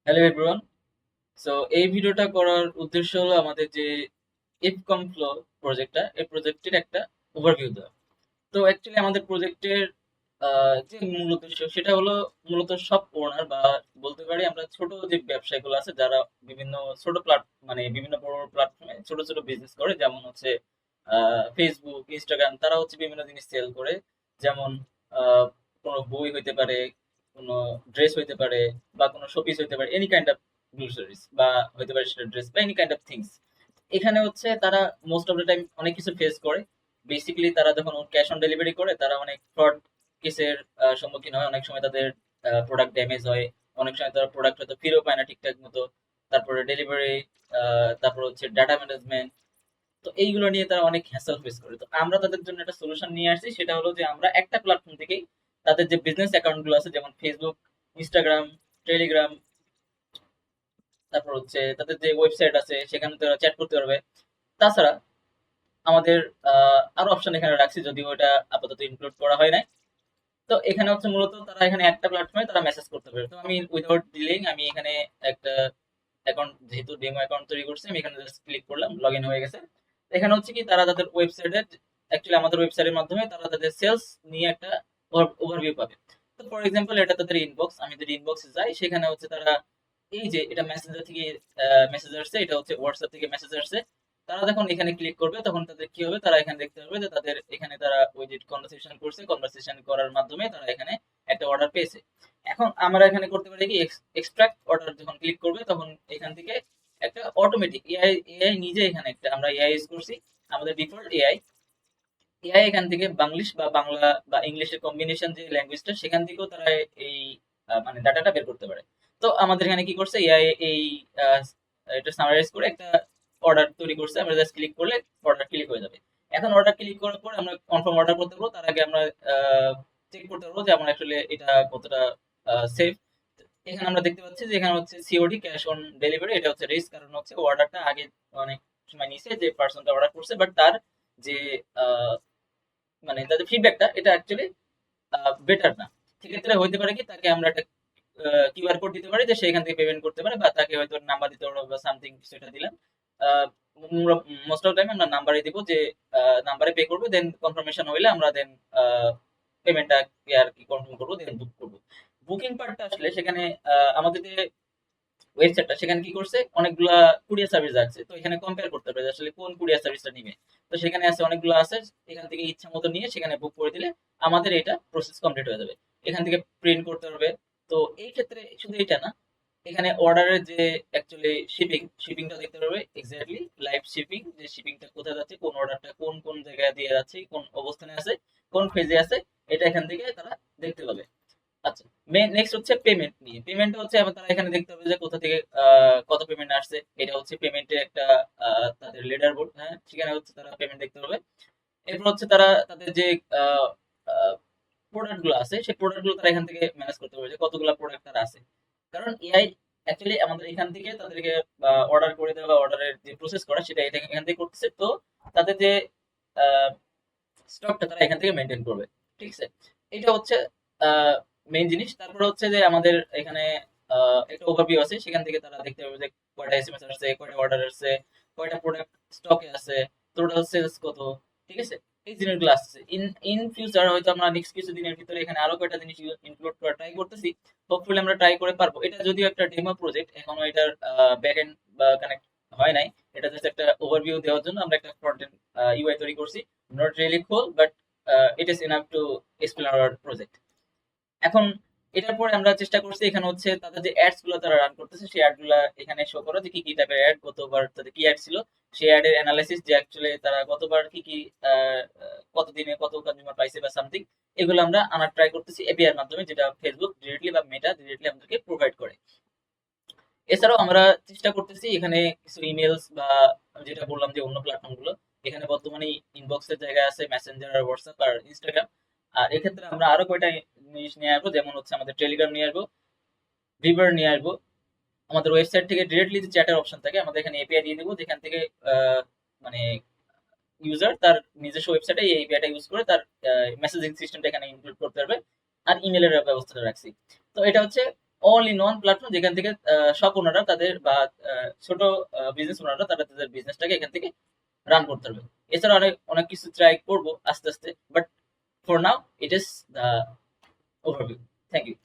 Hello everyone. So এই ভিডিওটা করার উদ্দেশ্য হলো আমাদের যে ইফকম ফ্লো প্রজেক্টটা, এই প্রজেক্টের একটা ওভারভিউ দেওয়া। তো অ্যাকচুয়ালি আমাদের প্রজেক্টের যে মূল উদ্দেশ্য সেটা হলো মূলত সব ওনার বা বলতে পারি আমরা ছোট যে ব্যবসায়ীগুলো আছে যারা বিভিন্ন ছোট মানে বিভিন্ন বড় প্ল্যাটফর্মে ছোট ছোট বিজনেস করে, যেমন হচ্ছে ফেসবুক, ইনস্টাগ্রাম, তারা হচ্ছে বিভিন্ন জিনিস সেল করে। যেমন আহ, কোনো বই হইতে পারে, কোনো ড্রেস হইতে পারে, বা কোনো শোপিস হইতে পারে, এনি কাইন্ড অফ গ্লোসারিজ, বা হইতে পারে সেটা ড্রেস বা এনি কাইন্ড অফ থিংস। এখানে হচ্ছে তারা মোস্ট অফ দ্য টাইম অনেক কিছু ফেস করে। বেসিক্যালি তারা যখন ক্যাশ অন ডেলিভারি করে তারা অনেক ফ্রড কেসের সম্মুখীন হয়। অনেক সময় তাদের প্রোডাক্ট ড্যামেজ হয়, অনেক সময় তারা প্রোডাক্ট হয়তো ফিরেও পায় না ঠিকঠাক মতো। তারপরে ডেলিভারি, তারপর হচ্ছে ডাটা ম্যানেজমেন্ট। তো এইগুলো নিয়ে তারা অনেক হ্যাসেল ফেস করে। তো আমরা তাদের জন্য একটা সলিউশন নিয়ে আসছি, সেটা হলো যে আমরা একটা প্ল্যাটফর্ম থেকেই তাদের যে বিজনেস অ্যাকাউন্ট গুলো আছে, যেমন ফেসবুক, ইনস্টাগ্রাম, টেলিগ্রাম, তারপর হচ্ছে তাদের যে ওয়েবসাইট আছে সেখানে তারা চ্যাট করতে পারবে। তাছাড়া আমাদের আরো অপশন এখানে রাখছি, যদিও এটা আপাতত ইনক্লুড করা হয় নাই। তো এখানে হচ্ছে মূলত তারা এখানে একটা প্ল্যাটফর্মে তারা মেসেজ করতে পারে। তো আমি উইদাউট ডিলেইং আমি এখানে একটা অ্যাকাউন্ট, যেহেতু ডেমো অ্যাকাউন্ট তৈরি করছি, আমি এখানে জাস্ট ক্লিক করলাম, লগ ইন হয়ে গেছে। এখানে হচ্ছে কি তারা তাদের ওয়েবসাইটে, অ্যাকচুয়ালি আমাদের ওয়েবসাইটের মাধ্যমে তারা তাদের সেলস নিয়ে একটা ওভারভিউ পাবে। তো ফর এক্সাম্পল এটা তাদের ইনবক্স, আমি যদি ইনবক্সে যাই সেখানে হচ্ছে তারা এই যে এটা মেসেঞ্জার থেকে মেসেজ আসছে, এটা হচ্ছে হোয়াটসঅ্যাপ থেকে মেসেজ আসছে। তারা যখন এখানে ক্লিক করবে তখন তাদের কি হবে, তারা এখানে দেখতে পাবে যে তাদের এখানে তারা ওই যে কনভারসেশন করছে, কনভারসেশন করার মাধ্যমে তারা এখানে একটা অর্ডার পেয়েছে। এখন আমরা এখানে করতে পারি কি, এক্সট্রাক্ট অর্ডার যখন ক্লিক করবে তখন এখান থেকে একটা অটোমেটিক এআই এআই নিজে, এখানে একটা আমরা এআই ইউজ করছি, আমাদের ডিফল্ট এআই। এআই এখান থেকে বাংলিশ বা বাংলা বা ইংলিশের কম্বিনেশন যে ল্যাঙ্গুয়েজটা, সেখান থেকেও তারা এই মানে ডাটাটা বের করতে পারে। তো আমাদের এখানে কি করছে, এআই এই আহ, এটা সামারাইজ করে একটা অর্ডার তৈরি করছে। আমরা জাস্ট ক্লিক করলে অর্ডার ক্লিক হয়ে যাবে। এখন অর্ডার ক্লিক করার পর আমরা কনফার্ম অর্ডার করতে পারবো, তার আগে আমরা চেক করতে পারবো যে আমরা আসলে এটা কতটা সেফ। এখানে আমরা দেখতে পাচ্ছি যে এখানে হচ্ছে সিওডি, ক্যাশ অন ডেলিভারি, এটা হচ্ছে রিস্ক, কারণ হচ্ছে অর্ডারটা আগে অনেক সময় নিছে যে পার্সনটা অর্ডার করছে, বাট তার যে আহ, মানে তাদের ফিডব্যাকটা এটা অ্যাকচুয়ালি বেটার না। সেক্ষেত্রে হইতে পারে কি, তাকে আমরা একটা কিউআর কোড দিতে পারি যে সে এখান থেকে পেমেন্ট করতে পারে, বা তাকে হয়তো নাম্বার দিতে পারবো বা সামথিং সেটা দিলাম। মোস্ট অফ টাইম আমরা নাম্বারে দিব, যে নাম্বারে পে করবো, দেন কনফার্মেশন হইলে আমরা দেন পেমেন্টটা আর কি কনফার্ম করবো, দেন বুক করবো। বুকিং পার্টটা আসলে সেখানে আমাদের যে ওয়েবসাইটটা সেখানে কি করছে, অনেকগুলা কুরিয়ার সার্ভিস আছে। তো এখানে কম্পেয়ার করতে হবে যে আসলে কোন কুরিয়ার সার্ভিসটা নিবে। তো সেখানে আছে অনেকগুলো আছে, এখান থেকে ইচ্ছা মতো নিয়ে সেখানে বুক করে দিলে আমাদের এটা প্রসেস কমপ্লিট হয়ে যাবে। এখান থেকে প্রিন্ট করতে পারবে। তো এই ক্ষেত্রে শুধু এটা না, এখানে অর্ডারের যে অ্যাকচুয়ালি শিপিংটা দেখতে পারবে, এক্স্যাক্টলি লাইভ শিপিং, যে শিপিংটা কোথায় যাচ্ছে, কোন অর্ডারটা কোন কোন জায়গায় দিয়ে যাচ্ছে, কোন অবস্থানে আছে, কোন ফেজে আছে, এটা এখান থেকে তারা দেখতে পাবে। আচ্ছা, নেক্সট হচ্ছে পেমেন্ট নিয়ে। পেমেন্টটা হচ্ছে আবার তারা এখানে দেখতে হবে যে কোথা থেকে কত পেমেন্ট আসছে। এটা হচ্ছে পেমেন্টের একটা তাদের লেডার বোর্ড, হ্যাঁ, সেখানে হচ্ছে তারা পেমেন্ট দেখতে পাবে। এরপর হচ্ছে তারা তাদের যে প্রোডাক্ট গুলো আছে সেই প্রোডাক্ট গুলো তারা এখান থেকে ম্যানেজ করতে পারবে যে কতগুলো প্রোডাক্ট তারা আছে। কারণ এআই অ্যাকচুয়ালি আমাদের এখান থেকে তাদেরকে অর্ডার করে দেওয়া, অর্ডারের যে প্রসেস করা সেটা এটা এখান থেকে করতেছে। তো তাদের যে স্টকটা তারা এখান থেকে মেনটেন করবে। ঠিক আছে, এটা হচ্ছে মেইন জিনিস। তারপরে হচ্ছে যে আমাদের এখানে একটা ওভারভিউ আছে, সেখান থেকে তারা দেখতে পাবে যে কয়টা এসএমএস আসছে, কয়টা অর্ডার আসছে, কয়টা প্রোডাক্ট স্টকে আছে, টোটাল সেলস কত। ঠিক আছে, এই জিনিসগুলো আসছে। ইন ইন ফিউচার হয়তো আমরা নেক্সট কিছু দিনের ভিতরে এখানে আরো কয়টা জিনিস ইনক্লুড করা ট্রাই করতেছি। হোপফুলি আমরা ট্রাই করে পারবো। এটা যদিও একটা ডেমো প্রজেক্ট, এখনো এটার ব্যাক এন্ড বা কানেক্ট হয় নাই। এটা জাস্ট একটা ওভারভিউ দেওয়ার জন্য আমরা একটা ফ্রন্ট এন্ড ইউআই তৈরি করছি। not really cool, but it is enough to explain our project. এখন এটার পরে আমরা চেষ্টা করছি এখানে হচ্ছে তাদের যে অ্যাডস গুলো তারা রান করতেছে সেই অ্যাড গুলা এখানে শো করো, যে কি কি টাইপের অ্যাড, কতবার তাদের কি অ্যাড ছিল, সেই অ্যাড এর অ্যানালাইসিস, যে অ্যাকচুয়ালি তারা কতবার কি কি কতদিনে কত কনজিউমার পাইছে বা সামথিং। এগুলো আমরা আনার ট্রাই করতেছি এপিআই এর মাধ্যমে, যেটা ফেসবুক ডিরেক্টলি বা মেটা ডিরেক্টলি আমাদেরকে প্রোভাইড করে। এছাড়াও আমরা চেষ্টা করতেছি এখানে কিছু ইমেলস বা আমি যেটা বললাম যে অন্য প্ল্যাটফর্ম গুলো, এখানে বর্তমানে ইনবক্সের জায়গায় আছে মেসেঞ্জার আর হোয়াটসঅ্যাপ আর ইনস্টাগ্রাম। আর এক্ষেত্রে আমরা আরো কয়টা জিনিস নিয়ে আসবো, যেমন হচ্ছে আমাদের টেলিগ্রাম নিয়ে আসবো, ভিভার নিয়ে আসবো। আমাদের ওয়েবসাইট থেকে ডিরেক্টলি যে চ্যাটের অপশন থাকে, আমাদের এখানে এপিআই দিয়ে দেবো, যেখান থেকে মানে ইউজার তার নিজস্ব ওয়েবসাইটে এই এপিআইটা ইউজ করে তার মেসেজিং সিস্টেমটা এখানে ইনক্লুড করতে পারবে। আর ইমেলের ব্যবস্থাটা রাখছি। তো এটা হচ্ছে অল ইন ওয়ান প্ল্যাটফর্ম, যেখান থেকে সব ওনারা তাদের বা ছোট বিজনেস ওনাররা তারা তাদের বিজনেসটাকে এখান থেকে রান করতে পারবে। এছাড়া অনেক অনেক কিছু ট্রাই করব আস্তে আস্তে, but for now it is the overview. Thank you.